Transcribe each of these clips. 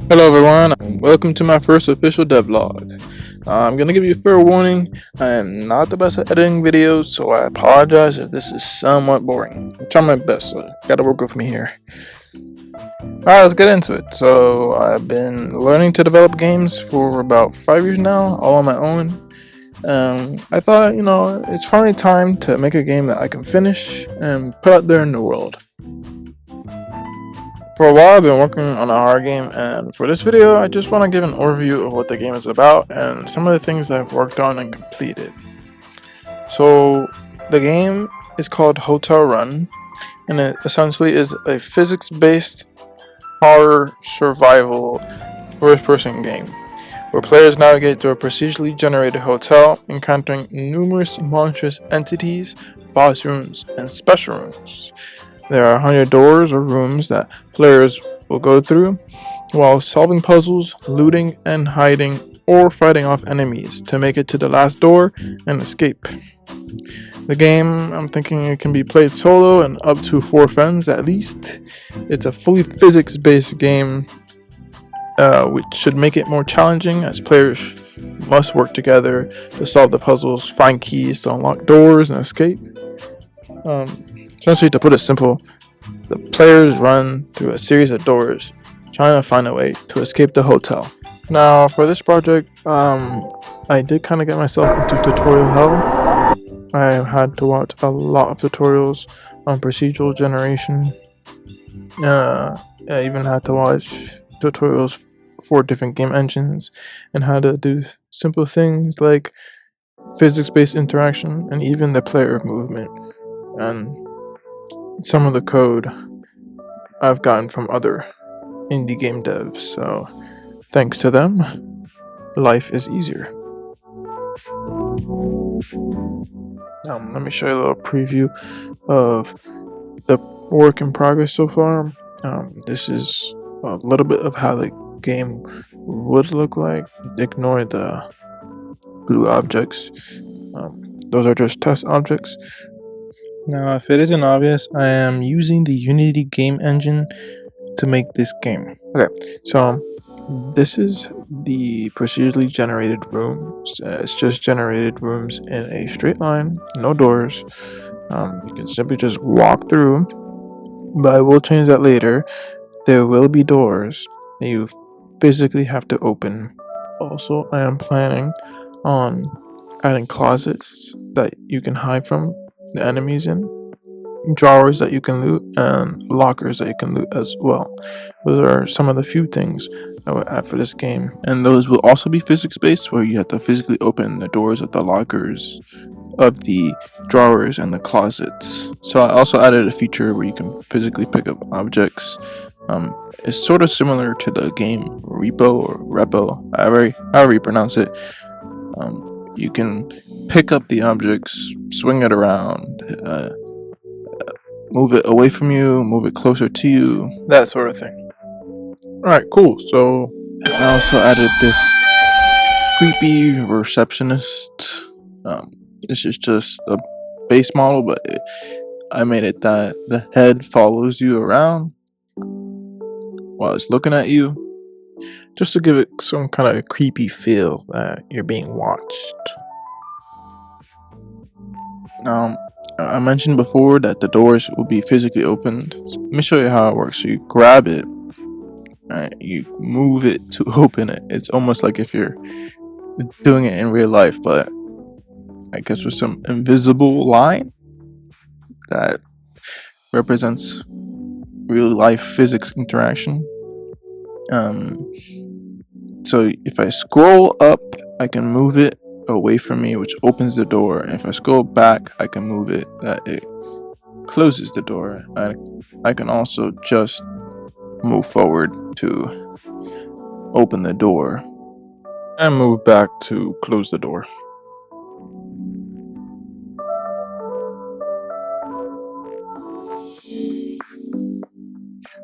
Hello everyone, welcome to my first official devlog. I'm gonna give you a fair warning, I am not the best at editing videos, so I apologize if this is somewhat boring. I'm trying my best, so you gotta work with me here. Alright, let's get into it. So, I've been learning to develop games for about 5 years now, all on my own. I thought, it's finally time to make a game that I can finish and put out there in the world. For a while I've been working on a horror game, and for this video I just want to give an overview of what the game is about and some of the things that I've worked on and completed. So the game is called Hotel Run, and it essentially is a physics-based horror survival first-person game where players navigate through a procedurally generated hotel, encountering numerous monstrous entities, boss rooms, and special rooms. There are 100 doors or rooms that players will go through while solving puzzles, looting and hiding, or fighting off enemies to make it to the last door and escape. The game, I'm thinking it can be played solo and up to 4 friends at least. It's a fully physics-based game, which should make it more challenging as players must work together to solve the puzzles, find keys to unlock doors, and escape. Essentially, to put it simple, the players run through a series of doors, trying to find a way to escape the hotel. Now, for this project, I did kind of get myself into tutorial hell. I had to watch a lot of tutorials on procedural generation. I even had to watch tutorials for different game engines and how to do simple things like physics-based interaction and even the player movement. And some of the code I've gotten from other indie game devs, so thanks to them, life is easier. Let me show you a little preview of the work in progress so far. This is a little bit of how the game would look like. Ignore the blue objects. Those are just test objects. Now, if it isn't obvious, I am using the Unity game engine to make this game. Okay, so this is the procedurally generated rooms. It's just generated rooms in a straight line, no doors. You can simply just walk through, but I will change that later. There will be doors that you physically have to open. Also, I am planning on adding closets that you can hide from the enemies in, drawers that you can loot, and lockers that you can loot as well. Those are some of the few things I would add for this game, and those will also be physics based, where you have to physically open the doors of the lockers, of the drawers, and the closets. So I also added a feature where you can physically pick up objects. It's sort of similar to the game Repo or Repo, however you pronounce it. You can pick up the objects, swing it around, move it away from you, move it closer to you, that sort of thing. Alright, cool. So I also added this creepy receptionist. This is just a base model, but I made it that the head follows you around while it's looking at you, just to give it some kind of creepy feel that you're being watched. Now, I mentioned before that the doors will be physically opened. So let me show you how it works. So you grab it, right? You move it to open it. It's almost like if you're doing it in real life, but I guess with some invisible line that represents real life physics interaction. So if I scroll up, I can move it away from me, which opens the door. And if I scroll back, I can move it that it closes the door. I can also just move forward to open the door and move back to close the door.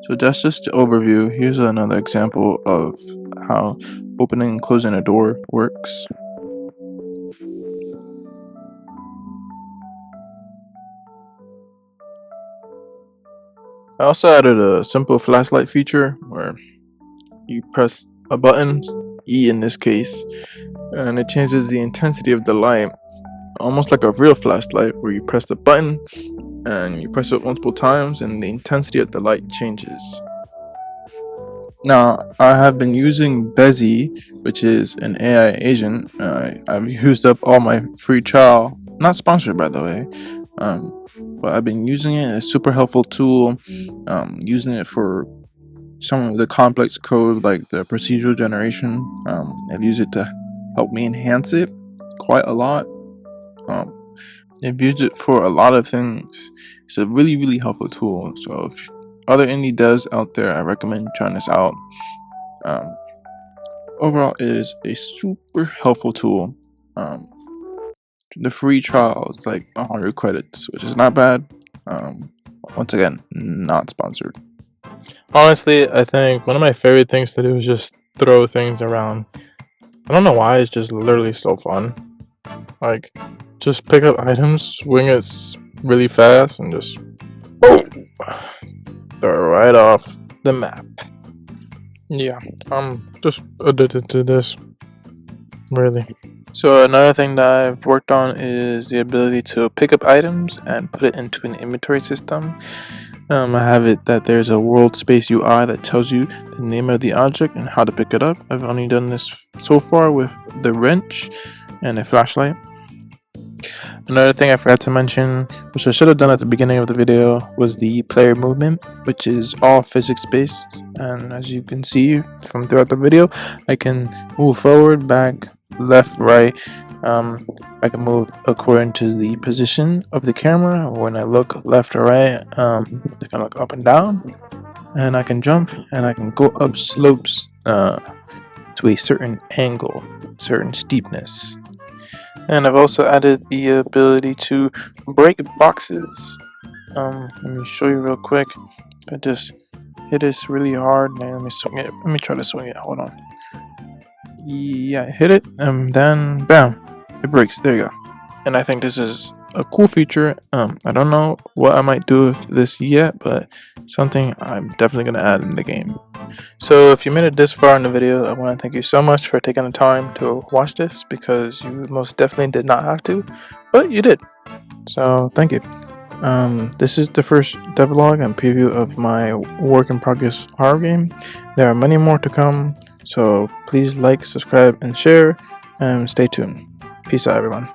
So that's just the overview. Here's another example of how opening and closing a door works. I also added a simple flashlight feature where you press a button, E in this case, and it changes the intensity of the light, almost like a real flashlight, where you press the button and you press it multiple times and the intensity of the light changes. Now, I have been using Bezi, which is an AI agent. I've used up all my free trial, not sponsored by the way, but I've been using it. It's a super helpful tool, using it for some of the complex code like the procedural generation. I've used it to help me enhance it quite a lot. I've used it for a lot of things. It's a really helpful tool. So if other indie devs out there, I recommend trying this out. Overall, it is a super helpful tool. The free trial is like 100 credits, which is not bad. Once again, not sponsored. Honestly, I think one of my favorite things to do is just throw things around. I don't know why, it's just literally so fun. Like, just pick up items, swing it really fast, and just boom, throw it right off the map. Yeah, I'm just addicted to this, really. So another thing that I've worked on is the ability to pick up items and put it into an inventory system. I have it that there's a world space UI that tells you the name of the object and how to pick it up. I've only done this so far with the wrench and a flashlight. Another thing I forgot to mention, which I should have done at the beginning of the video, was the player movement, which is all physics based. And as you can see from throughout the video, I can move forward, back, left, right. I can move according to the position of the camera. When I look left or right, I can look up and down, and I can jump, and I can go up slopes to a certain angle, certain steepness. And I've also added the ability to break boxes. Let me show you real quick. I just hit this really hard. Now let me swing it. Let me try to swing it. Hold on. Yeah, I hit it, and then bam, it breaks. There you go. And I think this is a cool feature. I don't know what I might do with this yet, but something I'm definitely gonna add in the game. So if you made it this far in the video, I want to thank you so much for taking the time to watch this, because you most definitely did not have to, but you did. So thank you. This is the first devlog and preview of my work in progress horror game. There are many more to come, so please like, subscribe, and share, and stay tuned. Peace out, everyone.